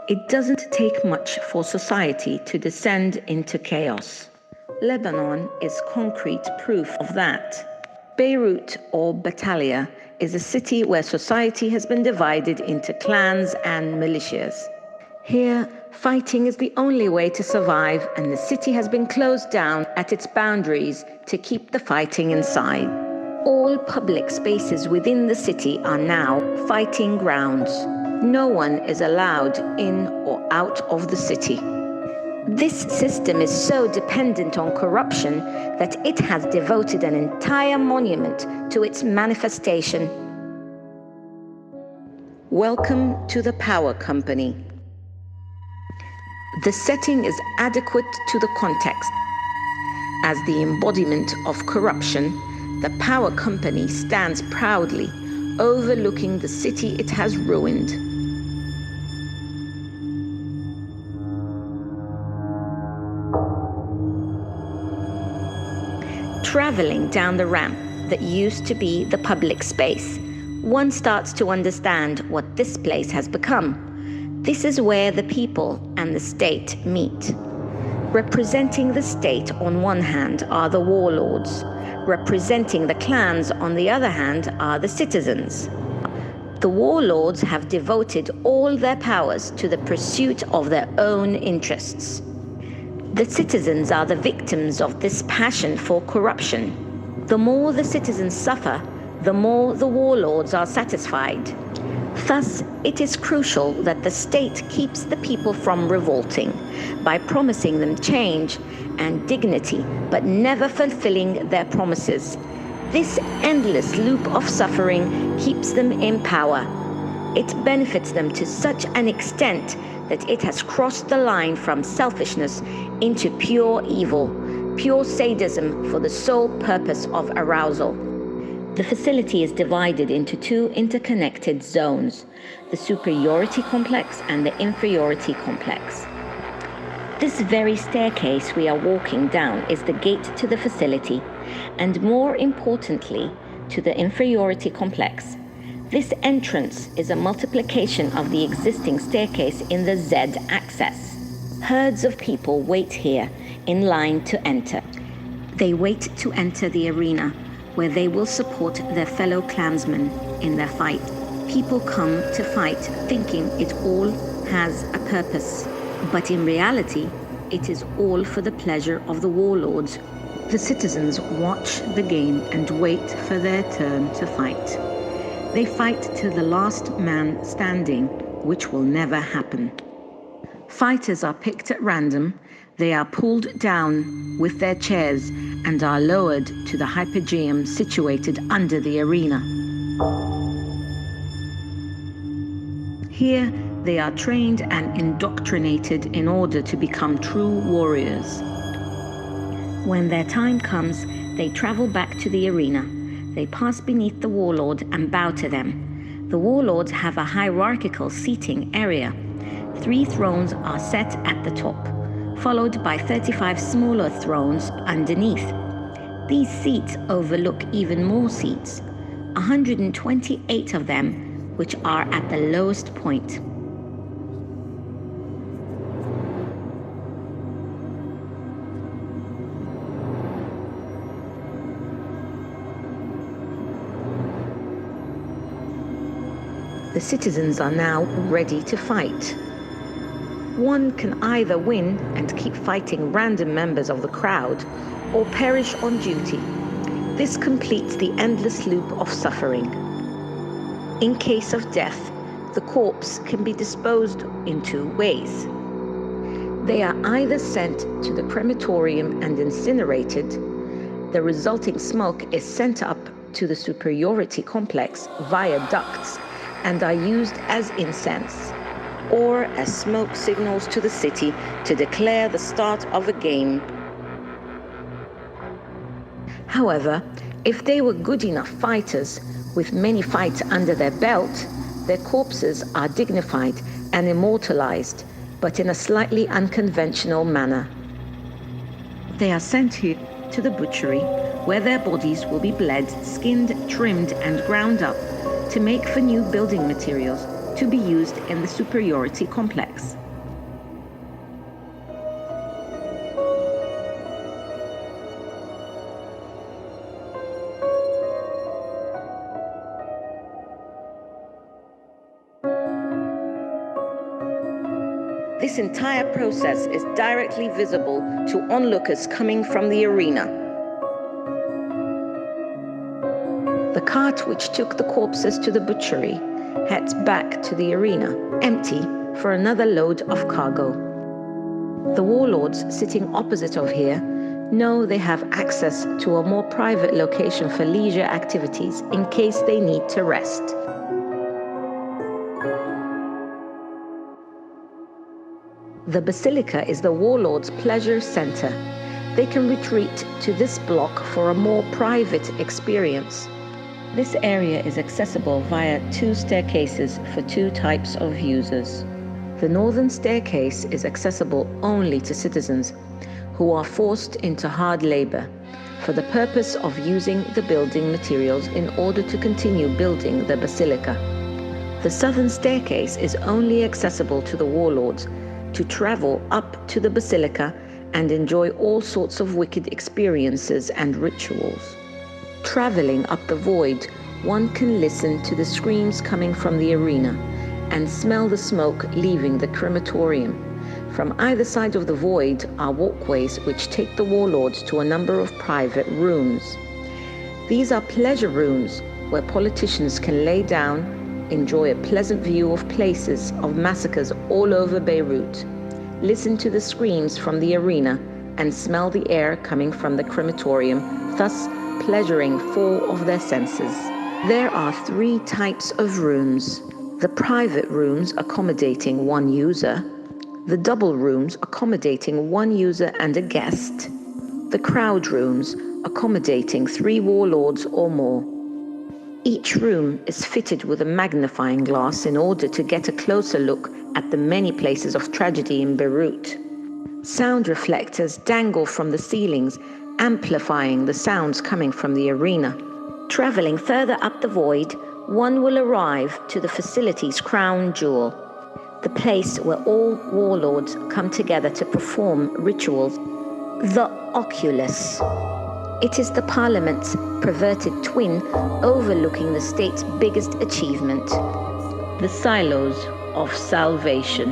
It doesn't take much for society to descend into chaos. Lebanon is concrete proof of that. Beirut, or BATTALIA, is a city where society has been divided into clans and militias. Here, fighting is the only way to survive, and the city has been closed down at its boundaries to keep the fighting inside. All public spaces within the city are now fighting grounds. No one is allowed in or out of the city. This system is so dependent on corruption that it has devoted an entire monument to its manifestation. Welcome to the power company. The setting is adequate to the context. As the embodiment of corruption, the power company stands proudly, overlooking the city it has ruined. Traveling down the ramp that used to be the public space, one starts to understand what this place has become. This is where the people and the state meet. Representing the state on one hand are the warlords. Representing the clans on the other hand are the citizens. The warlords have devoted all their powers to the pursuit of their own interests. The citizens are the victims of this passion for corruption. The more the citizens suffer, the more the warlords are satisfied. Thus, it is crucial that the state keeps the people from revolting by promising them change and dignity, but never fulfilling their promises. This endless loop of suffering keeps them in power. It benefits them to such an extent that it has crossed the line from selfishness into pure evil, pure sadism for the sole purpose of arousal. The facility is divided into two interconnected zones, the superiority complex and the inferiority complex. This very staircase we are walking down is the gate to the facility, and more importantly, to the inferiority complex. This entrance is a multiplication of the existing staircase in the Z-axis. Herds of people wait here in line to enter. They wait to enter the arena, where they will support their fellow clansmen in their fight. People come to fight thinking it all has a purpose, but in reality, it is all for the pleasure of the warlords. The citizens watch the game and wait for their turn to fight. They fight till the last man standing, which will never happen. Fighters are picked at random. They are pulled down with their chairs and are lowered to the hypogeum situated under the arena. Here, they are trained and indoctrinated in order to become true warriors. When their time comes, they travel back to the arena. They pass beneath the warlord and bow to them. The warlords have a hierarchical seating area. 3 thrones are set at the top, followed by 35 smaller thrones underneath. These seats overlook even more seats, 128 of them, which are at the lowest point. The citizens are now ready to fight. One can either win and keep fighting random members of the crowd, or perish on duty. This completes the endless loop of suffering. In case of death, the corpse can be disposed in 2 ways. They are either sent to the crematorium and incinerated. The resulting smoke is sent up to the superiority complex via ducts and are used as incense, or as smoke signals to the city to declare the start of a game. However, if they were good enough fighters, with many fights under their belt, their corpses are dignified and immortalized, but in a slightly unconventional manner. They are sent here to the butchery, where their bodies will be bled, skinned, trimmed, and ground up to make for new building materials to be used in the superiority complex. This entire process is directly visible to onlookers coming from the arena. The cart which took the corpses to the butchery heads back to the arena, empty, for another load of cargo. The warlords sitting opposite of here know they have access to a more private location for leisure activities in case they need to rest. The basilica is the warlords' pleasure center. They can retreat to this block for a more private experience. This area is accessible via 2 staircases for 2 types of users. The northern staircase is accessible only to citizens who are forced into hard labor for the purpose of using the building materials in order to continue building the basilica. The southern staircase is only accessible to the warlords to travel up to the basilica and enjoy all sorts of wicked experiences and rituals. Traveling up the void, one can listen to the screams coming from the arena and smell the smoke leaving the crematorium. From either side of the void are walkways which take the warlords to a number of private rooms. These are pleasure rooms where politicians can lay down, enjoy a pleasant view of places of massacres all over Beirut, listen to the screams from the arena, and smell the air coming from the crematorium, thus pleasuring 4 of their senses. There are 3 types of rooms: the private rooms accommodating 1 user, the double rooms accommodating 1 user and a guest, the crowd rooms accommodating 3 warlords or more. Each room is fitted with a magnifying glass in order to get a closer look at the many places of tragedy in Beirut. Sound reflectors dangle from the ceilings, amplifying the sounds coming from the arena. Traveling further up the void, one will arrive to the facility's crown jewel, the place where all warlords come together to perform rituals, the Oculus. It is the Parliament's perverted twin overlooking the state's biggest achievement, the silos of salvation.